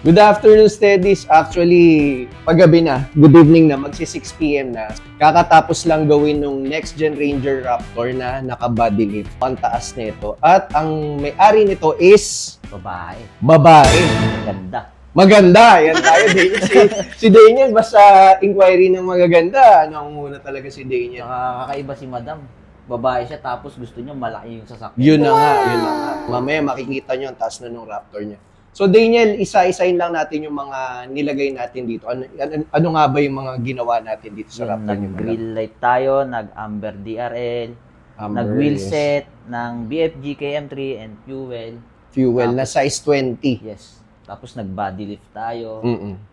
Good afternoon, Steadies. Actually, paggabi na. Good evening na. Magsi 6 p.m. na. Kakatapos lang gawin nung Next Gen Ranger Raptor na naka-body lift. Ang taas nito. At ang may-ari nito is... Babae. Ganda. Maganda. Yan tayo, Daniel. Si Daniel, basta inquiry ng magaganda. Ano ang muna talaga si Daniel? Kakaiba si Madam. Babae siya tapos gusto niya malaki yung sasakyan. Yun na nga. Mamaya makikita nyo ang taas na ng Raptor niya. So Daniel, isa-isahin lang natin yung mga nilagay natin dito. Ano nga ba yung mga ginawa natin dito sa Raptor niyo? Nag-grill light tayo, nag-amber DRL, nag-wheel set ng BFG KM3 and fuel. Fuel na size 20. Yes. Tapos nag-body lift tayo.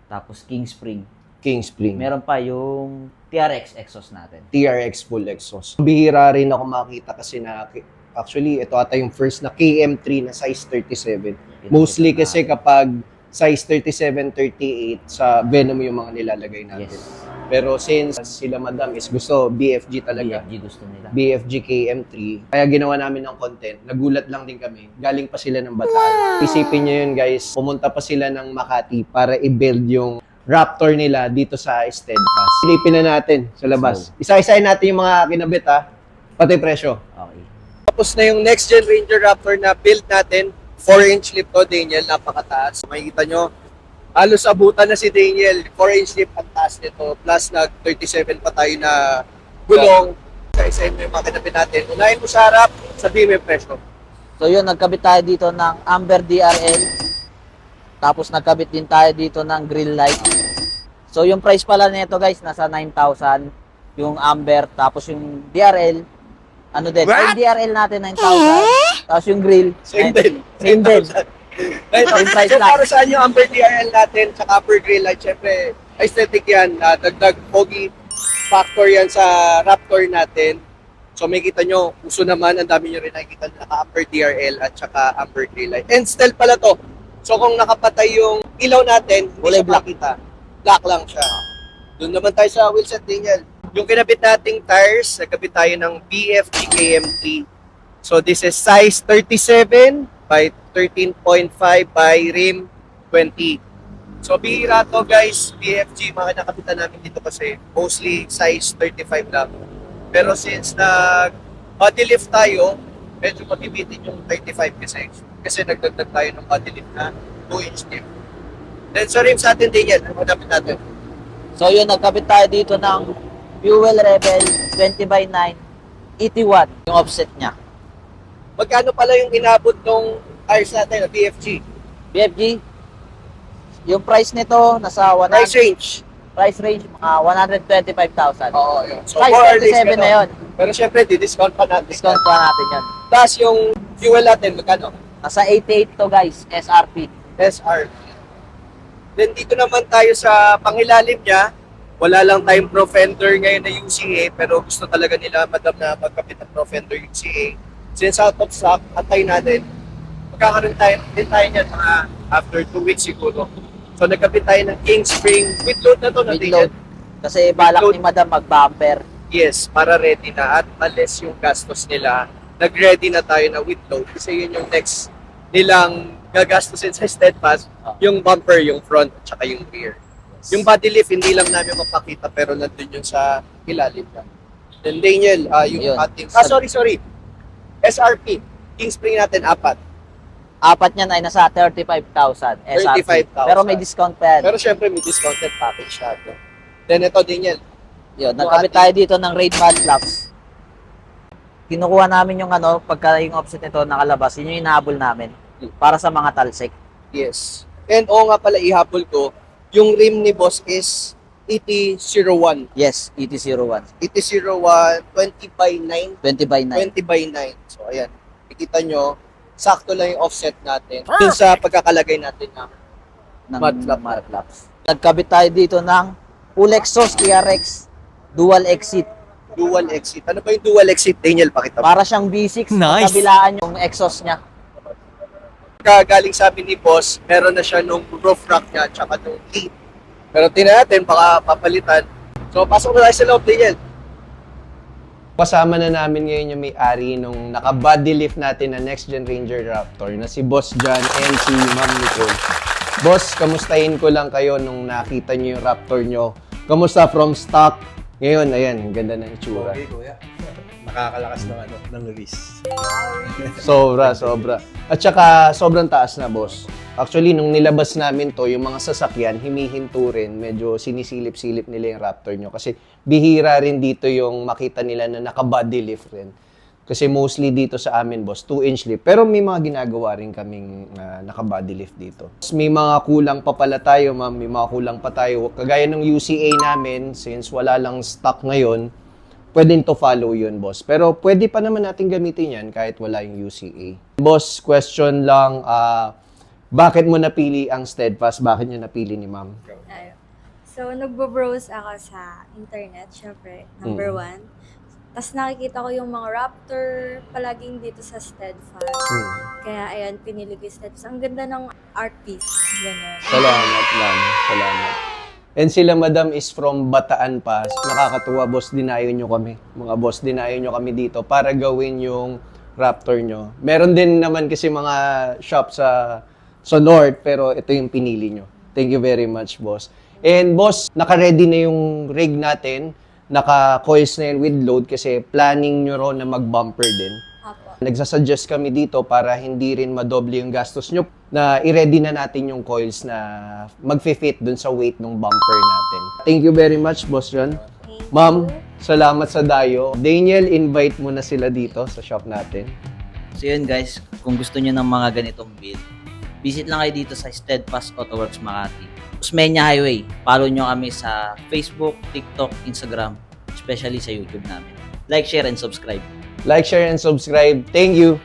Tapos king spring. King spring. Meron pa yung TRX exhaust natin. TRX full exhaust. Bihira rin ako makita kasi na actually ito ata yung first na KM3 na size 37. Mostly kasi kapag size 37, 38 sa Venom yung mga nilalagay natin. Yes. Pero since sila Madam is gusto BFG talaga. BFG gusto nila. BFG KM3. Kaya ginawa namin ng content. Nagulat lang din kami. Galing pa sila ng Bataan. Isipin nyo yun guys, pumunta pa sila ng Makati para i-build yung Raptor nila dito sa Steadfast. Silipin na natin sa labas. Isa-isahin natin yung mga kinabit ha. Pati presyo. Okay. Tapos na yung Next Gen Ranger Raptor na build natin. 4-inch lift to, Daniel. Napakataas. Makikita nyo, halos abutan na si Daniel. 4-inch lift ang taas nito. Plus, nag-37 pa tayo na gulong. Isa-isahin mo yung mga kinabit natin. Unahin mo sa harap, sabihin mo yung presyo. So yun, nagkabit tayo dito ng amber DRL. Tapos nagkabit din tayo dito ng grill light. So yung price pala nito guys, nasa 9,000. Yung amber, tapos yung DRL, ano din, yung DRL natin 9,000. Tapos yung grill, Same din. Same din. Right, Same price so lang. para saan yung amber DRL natin sa upper grill light, syempre aesthetic yan, dagdag pogi factor yan sa Raptor natin. So may kita nyo, uso naman, ang dami nyo rin nakikita na naka-upper DRL at saka amber grill light. And stealth pala to. So kung nakapatay yung ilaw natin, hindi Kulay siya makita. Black lang siya. Doon naman tayo sa wheelset, Daniel. Yung kinabit nating tires, nagkabit tayo ng BFG KM3. So this is size 37 by 13.5 by rim 20. So bihira to guys, BFG, mga nakabitan namin dito kasi mostly size 35 lang. Pero since nag-body lift tayo, medyo mabibitin yung 35 kasi nagdagdag tayo ng body lift na 2-inch lift. Then sa rims natin, Daniel, ano dapat natin? So yun, nagkabit tayo dito ng Fuel Rebel 20 by 9, 80 watt yung offset niya. Magkano pala yung inabot ng tires natin na BFG? BFG, yung price nito nasa Price range? price range mga 125,000. Oo, yun. So, Size more or less 37 na yun. Pero syempre, di-discount pa natin. Discount pa natin yan. Plus, yung fuel natin, magkano? Nasa 88 to guys, SRP. SR. Then dito naman tayo sa pangilalim niya. Wala lang tayong Profender ngayon na UCA, pero gusto talaga nila, Madam, na magkapit ng Profender UCA. Since out of stock, antay natin. Magkakaroon din tayo niyan mga after 2 weeks siguro. So nagkapit tayo ng King Spring with load na to na With Daniel. load. Kasi balak load. ni Madam mag-bumper. Yes, para ready na at maliss yung gastos nila. Nag-ready na tayo na with load kasi yun yung next nilang gagastusin sa Steadfast, yung bumper, yung front, at saka yung rear. Yung body lift, hindi lang namin mapakita pero nandun yun sa ilalim na. Then Daniel, yung Yun. ating... sorry. SRP. King Spring natin, 4. Apat niyan ay nasa 35,000 SRP. 35,000. Pero may discount pa yan. Pero syempre may discounted package natin. Then ito, Daniel. Yun, nagkabit tayo dito ng raid mud flaps. Kinukuha namin yung pagka yung offset nito nakalabas, yun yung hinahabol namin para sa mga talsik. Yes. And oo nga pala, ihabol ko, yung rim ni boss is 8001. Yes, ET01. 8001, 20 by 9. 20 by 9. 20 by 9. So, ayan. Ikita nyo, sakto lang yung offset natin dun sa pagkakalagay natin ng mud flap. mud flaps. Nagkabit tayo dito ng full exhaust TRX dual exit. Dual exit. Ano ba yung dual exit, Daniel? Pakita mo. Para siyang B6, Nice. kabilaan yung exhaust niya. Kagaling sabi ni boss, meron na siya nung roof rack niya at saka nung key. Pero tingnan natin, baka papalitan. So, pasok na tayo sa loob, Daniel. Kasama na namin ngayon yung may-ari nung naka-body lift natin na Next Gen Ranger Raptor na si Boss John and si Ma'am Nicole. Boss, kamustahin ko lang kayo nung nakita nyo yung Raptor nyo. Kamusta from stock? Ngayon, ayan, ang ganda ng itsura. Okay, kuya. Nakakalakas ng ng wrist. Sobra. At saka, sobrang taas na, boss. Actually, nung nilabas namin to, yung mga sasakyan, himihinto rin. Medyo sinisilip-silip nila yung Raptor nyo. Kasi bihira rin dito yung makita nila na naka-body lift rin. Kasi mostly dito sa amin, boss, 2-inch lift. Pero may mga ginagawa rin kaming naka-body lift dito. May mga kulang pa pala tayo, ma'am. May mga kulang pa tayo. Kagaya ng UCA namin, since wala lang stock ngayon, pwedeng to follow yun, boss. Pero pwede pa naman natin gamitin yan kahit wala yung UCA. Boss, question lang, bakit mo napili ang Steadfast? Bakit niyo napili ni ma'am? Ayun. So, nagbo-browse ako sa internet, syempre, number one. Tapos nakikita ko yung mga Raptor palaging dito sa Steadfast. Kaya ayan, pinili ko yung Steadfast. Ang ganda ng art piece. Ganun. Salamat, ma'am. Salamat. And sila, madam, is from Bataan pa. Nakakatuwa, boss, dinayo nyo kami. Mga boss, dinayo nyo kami dito para gawin yung Raptor nyo. Meron din naman kasi mga shop sa North, pero ito yung pinili nyo. Thank you very much, boss. And boss, naka-ready na yung rig natin. Naka-coils na yun with load kasi planning nyo ron na mag-bumper din. Apo. Nagsasuggest kami dito para hindi rin madoble yung gastos nyo na i-ready na natin yung coils na mag-fit dun sa weight ng bumper natin. Thank you very much, Boss John. Thank you. Ma'am, salamat sa dayo. Daniel, invite mo na sila dito sa shop natin. So yun guys, kung gusto nyo ng mga ganitong build, visit lang kayo dito sa Steadfast Auto Works Makati. Osmeña Highway. Follow nyo kami sa Facebook, TikTok, Instagram, especially sa YouTube namin. Like, share, and subscribe. Like, share, and subscribe. Thank you.